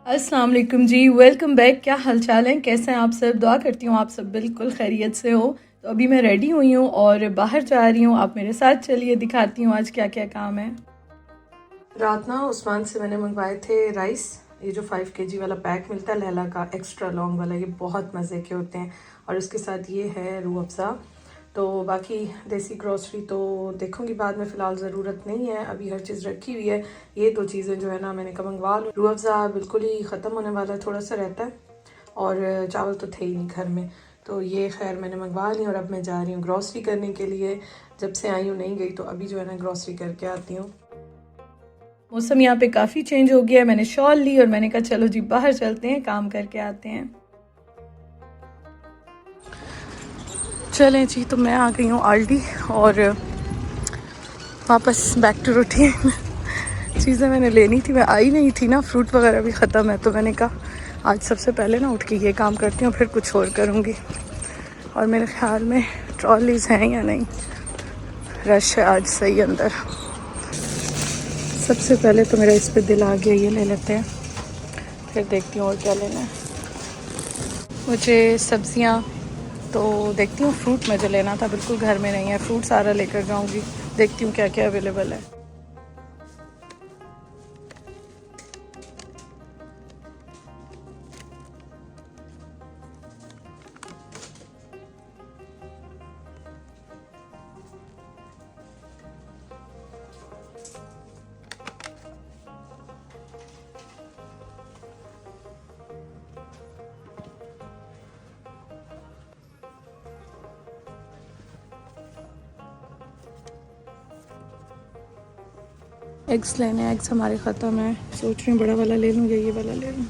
अस्सलाम वालेकुम जी, welcome back. क्या हाल चाल है, कैसे हैं आप सब? दुआ करती हूँ आप सब बिल्कुल खैरियत से हो। तो अभी मैं रेडी हुई हूँ और बाहर जा रही हूँ। आप मेरे साथ चलिए, दिखाती हूँ आज क्या क्या काम है। रात ना उस्मान से मैंने मंगवाए थे राइस। ये जो 5 kg वाला पैक मिलता है लैला का, एक्स्ट्रा लॉन्ग वाला, ये बहुत मज़े के होते हैं। और इसके साथ ये है रूह अफ़ज़ा। तो बाकी देसी ग्रॉसरी तो देखूंगी बाद में, फ़िलहाल ज़रूरत नहीं है, अभी हर चीज़ रखी हुई है। ये दो चीज़ें जो है ना मैंने कहा मंगवा लूँ। रूह अफ़ज़ा बिल्कुल ही ख़त्म होने वाला है, थोड़ा सा रहता है, और चावल तो थे ही नहीं घर में, तो ये खैर मैंने मंगवा ली। और अब मैं जा रही हूँ ग्रॉसरी करने के लिए। जब से आई हूँ नहीं गई, तो अभी जो है ना ग्रॉसरी करके आती हूँ। मौसम यहाँ पे काफ़ी चेंज हो गया है। मैंने शॉल ली और मैंने कहा चलो जी बाहर चलते हैं, काम करके आते हैं। चलें जी, तो मैं आ गई हूँ आल्डी और वापस बैक टू रूटीन। चीज़ें मैंने लेनी थी, मैं आई नहीं थी ना, फ्रूट वगैरह भी ख़त्म है, तो मैंने कहा आज सबसे पहले ना उठ के ये काम करती हूँ, फिर कुछ और करूँगी। और मेरे ख्याल में ट्रॉलीज़ हैं या नहीं, रश है आज सही अंदर। सबसे पहले तो मेरा इस पर दिल आ गया, ये ले लेते हैं, फिर देखती हूँ और क्या लेना है। मुझे सब्ज़ियाँ तो देखती हूँ, फ्रूट मुझे लेना था, बिल्कुल घर में नहीं है, फ्रूट सारा लेकर जाऊँगी। देखती हूँ क्या क्या अवेलेबल है। एग्स लेने हैं, एग्स हमारे ख़त्म है, सोच रही हूँ बड़ा वाला ले लूँ या ये वाला ले लूँ।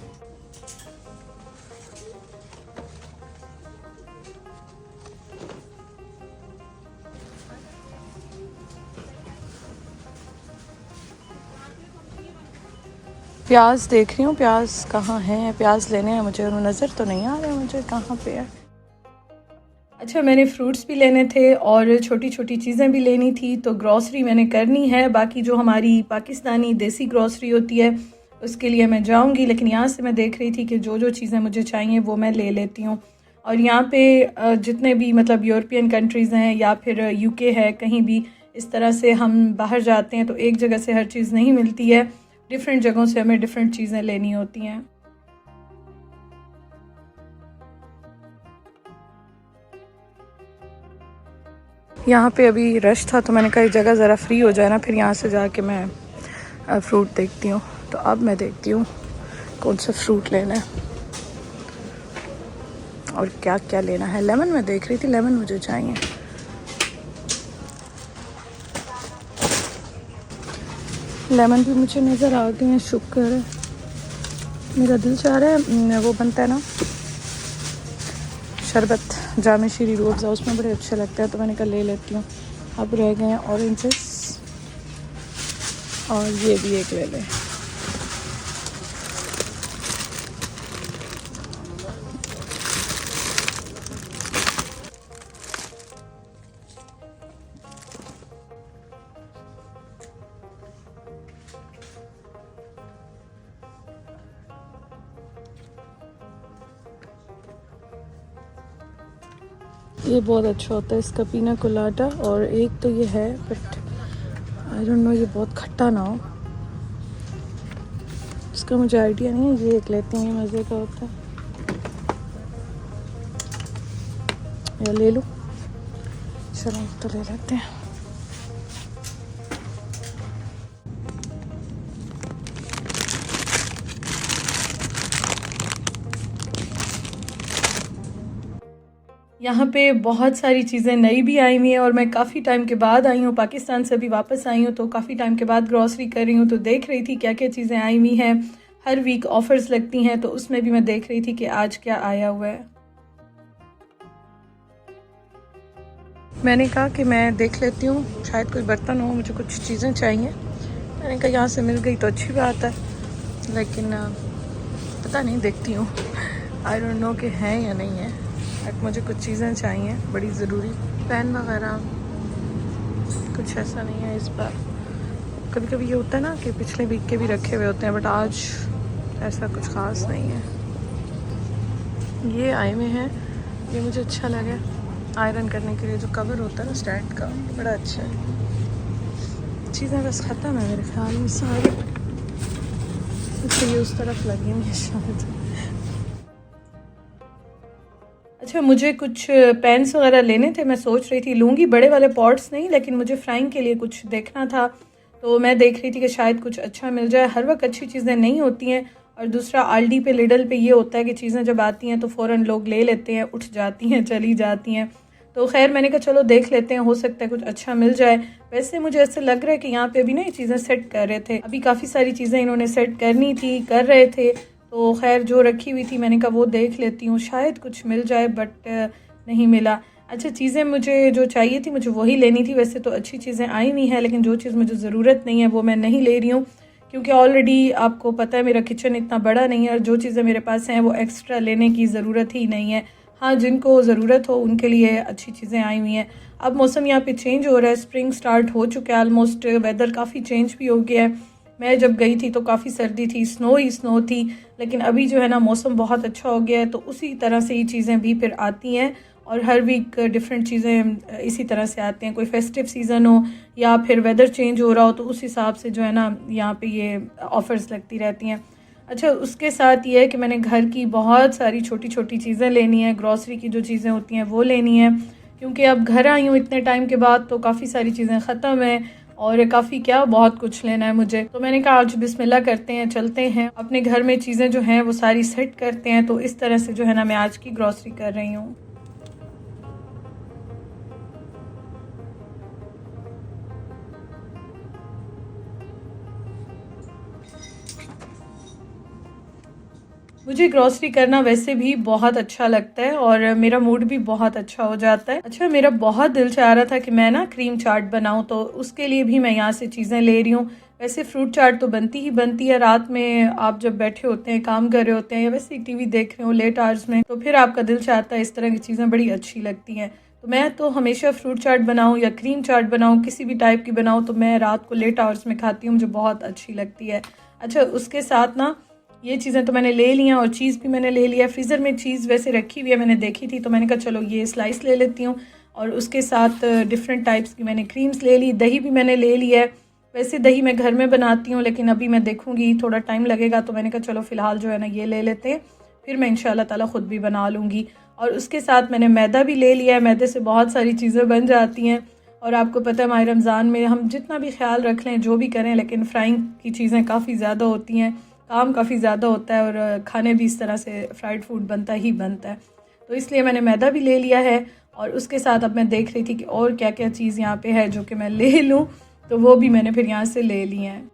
प्याज देख रही हूँ, प्याज कहाँ है, प्याज लेने हैं मुझे, और नज़र तो नहीं आ रहा मुझे कहाँ पे है। अच्छा, मैंने फ्रूट्स भी लेने थे और छोटी छोटी चीज़ें भी लेनी थी, तो ग्रॉसरी मैंने करनी है। बाकी जो हमारी पाकिस्तानी देसी ग्रॉसरी होती है उसके लिए मैं जाऊंगी, लेकिन यहाँ से मैं देख रही थी कि जो जो चीज़ें मुझे चाहिए वो मैं ले लेती हूँ। और यहाँ पे जितने भी मतलब यूरोपियन कंट्रीज़ हैं या फिर यूके है, कहीं भी इस तरह से हम बाहर जाते हैं तो एक जगह से हर चीज़ नहीं मिलती है, डिफरेंट जगहों से हमें डिफरेंट चीज़ें लेनी होती हैं। यहाँ पे अभी रश था, तो मैंने कहा ये जगह ज़रा फ्री हो जाए ना, फिर यहाँ से जाके मैं फ्रूट देखती हूँ। तो अब मैं देखती हूँ कौन सा फ्रूट लेना है और क्या क्या लेना है। लेमन मैं देख रही थी, लेमन मुझे चाहिए। लेमन भी मुझे नज़र आ गए हैं, शुक्र है। मेरा दिल चाह रहा है वो बनता है ना शरबत, जामे शीरी रूह अफ़ज़ा, उसमें बड़े अच्छे लगते हैं, तो मैंने कहा ले लेती हूँ। अब रह गए हैं ऑरेंजेस, और ये भी एक ले लें। ये बहुत अच्छा होता है, इसका पीना कोलाडा। और एक तो ये है, बट आई डोंट नो ये बहुत खट्टा ना हो, इसका मुझे आइडिया नहीं है। ये एक लेती हूँ, ये मज़े का होता है, या ले लूँ, चलो तो ले लेते हैं। यहाँ पे बहुत सारी चीज़ें नई भी आई हुई हैं, और मैं काफ़ी टाइम के बाद आई हूँ, पाकिस्तान से अभी वापस आई हूँ, तो काफ़ी टाइम के बाद ग्रॉसरी कर रही हूँ, तो देख रही थी क्या क्या चीज़ें आई हुई हैं। हर वीक ऑफ़र्स लगती हैं, तो उसमें भी मैं देख रही थी कि आज क्या आया हुआ है। मैंने कहा कि मैं देख लेती हूँ, शायद कोई बर्तन हो, मुझे कुछ चीज़ें चाहिए। मैंने कहा यहाँ से मिल गई तो अच्छी बात है, लेकिन पता नहीं, देखती हूँ। आई डोंट नो कि है या नहीं है, बट मुझे कुछ चीज़ें चाहिए बड़ी ज़रूरी, पेन वगैरह। कुछ ऐसा नहीं है इस बार। कभी कभी ये होता है ना कि पिछले वीक के भी रखे हुए होते हैं, बट आज ऐसा कुछ ख़ास नहीं है। ये आए में है, ये मुझे अच्छा लगा। आयरन करने के लिए जो कवर होता है ना स्टैंड का, बड़ा अच्छा है। चीज़ें बस ख़त्म है मेरे ख्याल में सारी। अच्छा ये उस तरफ लगी हुई है शायद। अच्छा मुझे कुछ पेन्स वगैरह लेने थे, मैं सोच रही थी लूँगी, बड़े वाले पॉट्स नहीं, लेकिन मुझे फ्राइंग के लिए कुछ देखना था। तो मैं देख रही थी कि शायद कुछ अच्छा मिल जाए। हर वक्त अच्छी चीज़ें नहीं होती हैं। और दूसरा आल्डी पे लिडल पे ये होता है कि चीज़ें जब आती हैं तो फ़ौरन लोग ले लेते हैं, उठ जाती हैं, चली जाती हैं। तो खैर मैंने कहा चलो देख लेते हैं, हो सकता है कुछ अच्छा मिल जाए। वैसे मुझे ऐसे लग रहा है कि यहाँ पे भी ना ये चीज़ें सेट कर रहे थे, अभी काफ़ी सारी चीज़ें इन्होंने सेट करनी थी, कर रहे थे। तो खैर जो रखी हुई थी मैंने कहा वो देख लेती हूँ, शायद कुछ मिल जाए, बट नहीं मिला। अच्छा चीज़ें मुझे जो चाहिए थी मुझे वही लेनी थी। वैसे तो अच्छी चीज़ें आई हुई हैं, लेकिन जो चीज़ मुझे ज़रूरत नहीं है वो मैं नहीं ले रही हूँ, क्योंकि ऑलरेडी आपको पता है मेरा किचन इतना बड़ा नहीं है और जो चीज़ें मेरे पास हैं वो एक्स्ट्रा लेने की ज़रूरत ही नहीं है। हाँ जिनको ज़रूरत हो उनके लिए अच्छी चीज़ें आई हुई हैं। अब मौसम यहाँ पे चेंज हो रहा है, स्प्रिंग स्टार्ट हो चुका है ऑलमोस्ट, वेदर काफ़ी चेंज भी हो गया है। मैं जब गई थी तो काफ़ी सर्दी थी, स्नो ही स्नो थी, लेकिन अभी जो है ना मौसम बहुत अच्छा हो गया है। तो उसी तरह से ये चीज़ें भी फिर आती हैं और हर वीक डिफरेंट चीज़ें इसी तरह से आती हैं। कोई फेस्टिव सीज़न हो या फिर वेदर चेंज हो रहा हो तो उस हिसाब से जो है ना यहाँ पे ये ऑफ़र्स लगती रहती हैं। अच्छा उसके साथ ये है कि मैंने घर की बहुत सारी छोटी छोटी चीज़ें लेनी है, ग्रॉसरी की जो चीज़ें होती हैं वो लेनी है, क्योंकि अब घर आई हूँ इतने टाइम के बाद तो काफ़ी सारी चीज़ें ख़त्म हैं और काफ़ी क्या बहुत कुछ लेना है मुझे। तो मैंने कहा आज बिस्मिल्लाह करते हैं, चलते हैं अपने घर में चीज़ें जो हैं वो सारी सेट करते हैं। तो इस तरह से जो है ना मैं आज की ग्रॉसरी कर रही हूँ। मुझे ग्रॉसरी करना वैसे भी बहुत अच्छा लगता है और मेरा मूड भी बहुत अच्छा हो जाता है। अच्छा मेरा बहुत दिल चाह रहा था कि मैं ना क्रीम चाट बनाऊं, तो उसके लिए भी मैं यहाँ से चीज़ें ले रही हूँ। वैसे फ्रूट चाट तो बनती ही बनती है, रात में आप जब बैठे होते हैं, काम कर रहे होते हैं या वैसे ही टीवी देख रहे हो लेट आवर्स में, तो फिर आपका दिल चाहता है, इस तरह की चीज़ें बड़ी अच्छी लगती हैं। तो मैं तो हमेशा फ्रूट चाट बनाऊँ या क्रीम चाट बनाऊँ, किसी भी टाइप की बनाऊँ, तो मैं रात को लेट आवर्स में खाती हूँ, मुझे बहुत अच्छी लगती है। अच्छा उसके साथ ना ये चीज़ें तो मैंने ले ली हैं और चीज़ भी मैंने ले लिया। फ्रीज़र में चीज़ वैसे रखी हुई है, मैंने देखी थी तो मैंने कहा चलो ये स्लाइस ले लेती हूँ। और उसके साथ डिफरेंट टाइप्स की मैंने क्रीम्स ले ली, दही भी मैंने ले लिया है। वैसे दही मैं घर में बनाती हूँ, लेकिन अभी मैं देखूँगी थोड़ा टाइम लगेगा, तो मैंने कहा चलो फ़िलहाल जो है ना ये ले लेते हैं, फिर मैं इंशाल्लाह ताला ख़ुद भी बना लूँगी। और उसके साथ मैंने मैदा भी ले लिया है, मैदे से बहुत सारी चीज़ें बन जाती हैं। और आपको पता है माह रमज़ान में हम जितना भी ख्याल रख लें, जो भी करें, लेकिन फ्राइंग की चीज़ें काफ़ी ज़्यादा होती हैं, काम काफ़ी ज़्यादा होता है और खाने भी इस तरह से फ्राइड फूड बनता ही बनता है। तो इसलिए मैंने मैदा भी ले लिया है। और उसके साथ अब मैं देख रही थी कि और क्या क्या चीज़ यहाँ पे है जो कि मैं ले लूँ, तो वो भी मैंने फिर यहाँ से ले ली हैं।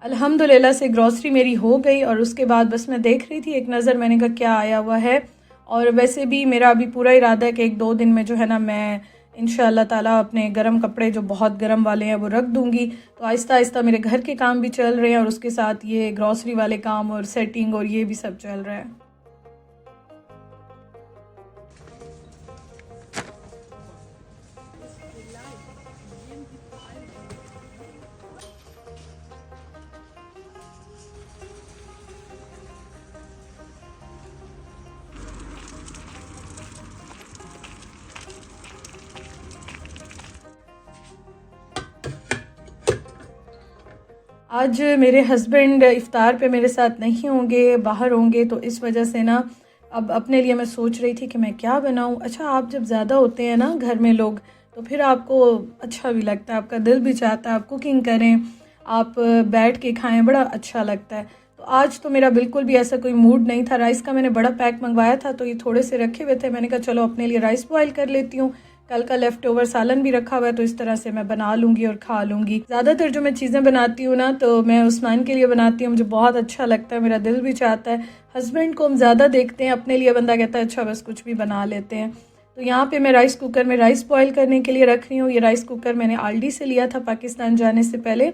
अल्हम्दुलिल्लाह से ग्रॉसरी मेरी हो गई और उसके बाद बस मैं देख रही थी एक नज़र, मैंने कहा क्या आया हुआ है। और वैसे भी मेरा अभी पूरा इरादा है कि 1-2 दिन में जो है ना मैं इंशाअल्लाह ताला अपने गर्म कपड़े जो बहुत गर्म वाले हैं वो रख दूँगी। तो आहिस्ता आहिस्ता मेरे घर के काम भी चल रहे हैं और उसके साथ ये ग्रॉसरी वाले काम और सेटिंग और ये भी सब चल रहा है। आज मेरे हस्बैंड इफ़्तार पे मेरे साथ नहीं होंगे, बाहर होंगे, तो इस वजह से ना अब अपने लिए मैं सोच रही थी कि मैं क्या बनाऊँ। अच्छा आप जब ज़्यादा होते हैं ना घर में लोग, तो फिर आपको अच्छा भी लगता है, आपका दिल भी चाहता है आप कुकिंग करें, आप बैठ के खाएं, बड़ा अच्छा लगता है। तो आज तो मेरा बिल्कुल भी ऐसा कोई मूड नहीं था। राइस का मैंने बड़ा पैक मंगवाया था, तो ये थोड़े से रखे हुए थे, मैंने कहा चलो अपने लिए राइस बॉयल कर लेती हूँ, कल का लेफ़्ट ओवर सालन भी रखा हुआ है, तो इस तरह से मैं बना लूँगी और खा लूँगी। ज़्यादातर जो मैं चीज़ें बनाती हूँ ना, तो मैं उस्मान के लिए बनाती हूँ, मुझे बहुत अच्छा लगता है, मेरा दिल भी चाहता है। हस्बैंड को हम ज़्यादा देखते हैं, अपने लिए बंदा कहता है अच्छा बस कुछ भी बना लेते हैं। तो यहाँ पे मैं राइस कुकर में राइस बॉयल करने के लिए रख रही हूँ। ये राइस कुकर मैंने आल्डी से लिया था पाकिस्तान जाने से पहले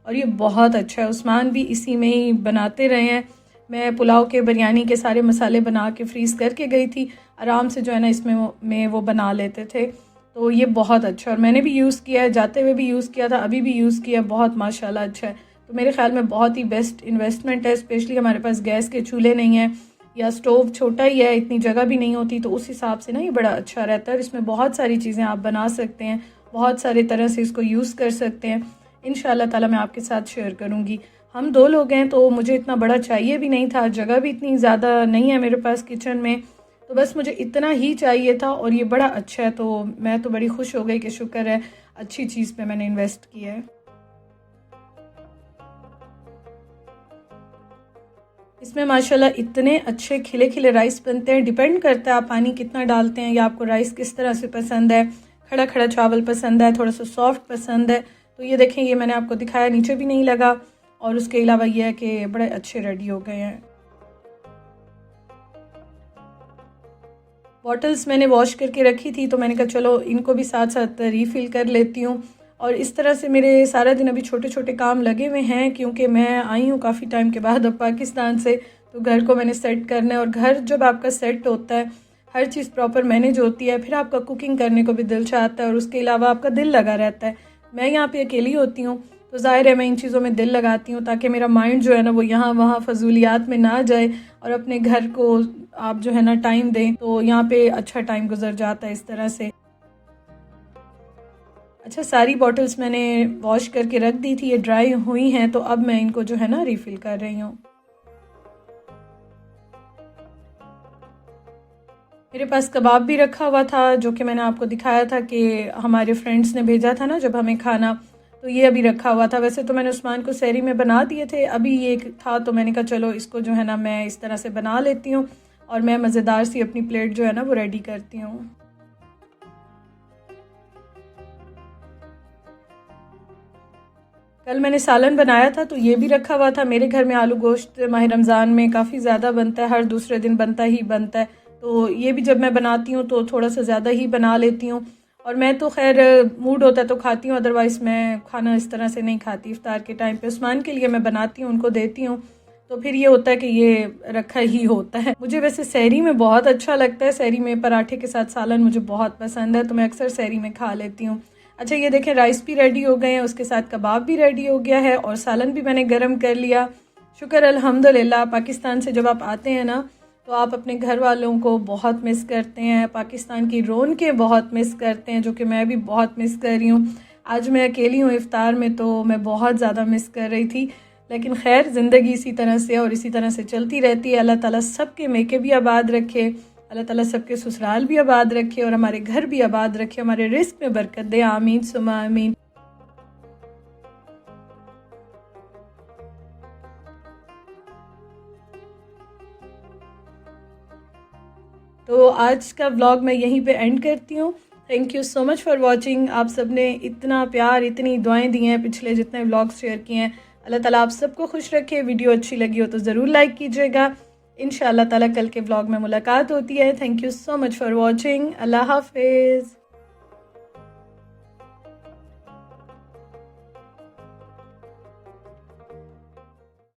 और ये बहुत अच्छा है, उस्मान भी इसी में ही बनाते रहे हैं। मैं पुलाव के, बिरयानी के सारे मसाले बना के फ्रीज़ करके गई थी, आराम से जो है ना इसमें वो बना लेते थे। तो ये बहुत अच्छा, और मैंने भी यूज़ किया है, जाते हुए भी यूज़ किया था, अभी भी यूज़ किया, बहुत माशाल्लाह अच्छा है। तो मेरे ख़्याल में बहुत ही बेस्ट इन्वेस्टमेंट है, स्पेशली हमारे पास गैस के चूल्हे नहीं हैं या स्टोव छोटा ही है, इतनी जगह भी नहीं होती, तो उस हिसाब से ना ये बड़ा अच्छा रहता है। और इसमें बहुत सारी चीज़ें आप बना सकते हैं, बहुत सारे तरह से इसको यूज़ कर सकते हैं। इंशाल्लाह ताला मैं आपके साथ शेयर करूँगी। हम 2 लोग हैं तो मुझे इतना बड़ा चाहिए भी नहीं था, जगह भी इतनी ज़्यादा नहीं है मेरे पास किचन में, तो बस मुझे इतना ही चाहिए था और ये बड़ा अच्छा है। तो मैं तो बड़ी खुश हो गई कि शुक्र है अच्छी चीज़ पे मैंने इन्वेस्ट किया है। इसमें माशाल्लाह इतने अच्छे खिले खिले राइस बनते हैं। डिपेंड करता है आप पानी कितना डालते हैं या आपको राइस किस तरह से पसंद है, खड़ा खड़ा चावल पसंद है, थोड़ा सा सॉफ्ट पसंद है। तो ये देखें, ये मैंने आपको दिखाया, नीचे भी नहीं लगा, और उसके अलावा ये है कि बड़े अच्छे रेडी हो गए हैं। बॉटल्स मैंने वॉश करके रखी थी, तो मैंने कहा चलो इनको भी साथ साथ रीफ़िल कर लेती हूँ। और इस तरह से मेरे सारा दिन अभी छोटे छोटे काम लगे हुए हैं, क्योंकि मैं आई हूँ काफ़ी टाइम के बाद अब पाकिस्तान से, तो घर को मैंने सेट करना है। और घर जब आपका सेट होता है, हर चीज़ प्रॉपर मैनेज होती है, फिर आपका कुकिंग करने को भी दिल चाहता है और उसके अलावा आपका दिल लगा रहता है। मैं यहाँ पे अकेली होती हूँ, तो ज़ाहिर है मैं इन चीज़ों में दिल लगाती हूँ ताकि मेरा माइंड जो है ना वो यहाँ वहाँ फजूलियात में ना जाए, और अपने घर को आप जो है ना टाइम दें, तो यहाँ पे अच्छा टाइम गुजर जाता है इस तरह से। अच्छा, सारी बॉटल्स मैंने वॉश करके रख दी थी, ये ड्राई हुई हैं, तो अब मैं इनको जो है ना रिफ़िल कर रही हूँ। मेरे पास कबाब भी रखा हुआ था, जो कि मैंने आपको दिखाया था कि हमारे फ्रेंड्स ने भेजा था ना जब हमें खाना, तो ये अभी रखा हुआ था। वैसे तो मैंने उस्मान को सहरी में बना दिए थे, अभी ये था तो मैंने कहा चलो इसको जो है ना मैं इस तरह से बना लेती हूँ और मैं मज़ेदार सी अपनी प्लेट जो है ना वो रेडी करती हूँ। कल मैंने सालन बनाया था, तो ये भी रखा हुआ था। मेरे घर में आलू गोश्त माह रमज़ान में काफ़ी ज़्यादा बनता है, हर दूसरे दिन बनता ही बनता है, तो ये भी जब मैं बनाती हूँ तो थोड़ा सा ज़्यादा ही बना लेती हूँ। और मैं तो खैर मूड होता है तो खाती हूँ, अदरवाइज़ मैं खाना इस तरह से नहीं खाती। इफ्तार के टाइम पे उस्मान के लिए मैं बनाती हूँ, उनको देती हूँ, तो फिर ये होता है कि ये रखा ही होता है। मुझे वैसे सहरी में बहुत अच्छा लगता है, सहरी में पराठे के साथ सालन मुझे बहुत पसंद है, तो मैं अक्सर सहरी में खा लेती हूँ। अच्छा, ये देखें राइस भी रेडी हो गए हैं, उसके साथ कबाब भी रेडी हो गया है और सालन भी मैंने गरम कर लिया। शुक्र अल्हम्दुलिल्लाह। पाकिस्तान से जब आप आते हैं ना तो आप अपने घर वालों को बहुत मिस करते हैं, पाकिस्तान की रौनकें बहुत मिस करते हैं, जो कि मैं भी बहुत मिस कर रही हूँ। आज मैं अकेली हूँ इफ़्तार में, तो मैं बहुत ज़्यादा मिस कर रही थी, लेकिन खैर ज़िंदगी इसी तरह से और इसी तरह से चलती रहती है। अल्लाह ताला सबके मेके भी आबाद रखे, अल्लाह ताला सबके ससुराल भी आबाद रखे और हमारे घर भी आबाद रखे, हमारे रिस्क में बरकत दे, आमीन सुमा आमीन। तो आज का व्लॉग मैं यहीं पे एंड करती हूँ। Thank you so much for watching. आप सब ने इतना प्यार, इतनी दुआएं दी हैं, पिछले जितने व्लॉग्स शेयर किए हैं। अल्लाह ताला आप सबको खुश रखे। वीडियो अच्छी लगी हो तो ज़रूर लाइक कीजिएगा। इंशाअल्लाह ताला कल के व्लॉग में मुलाकात होती है। Thank you so much for watching. अल्लाह हाफिज़।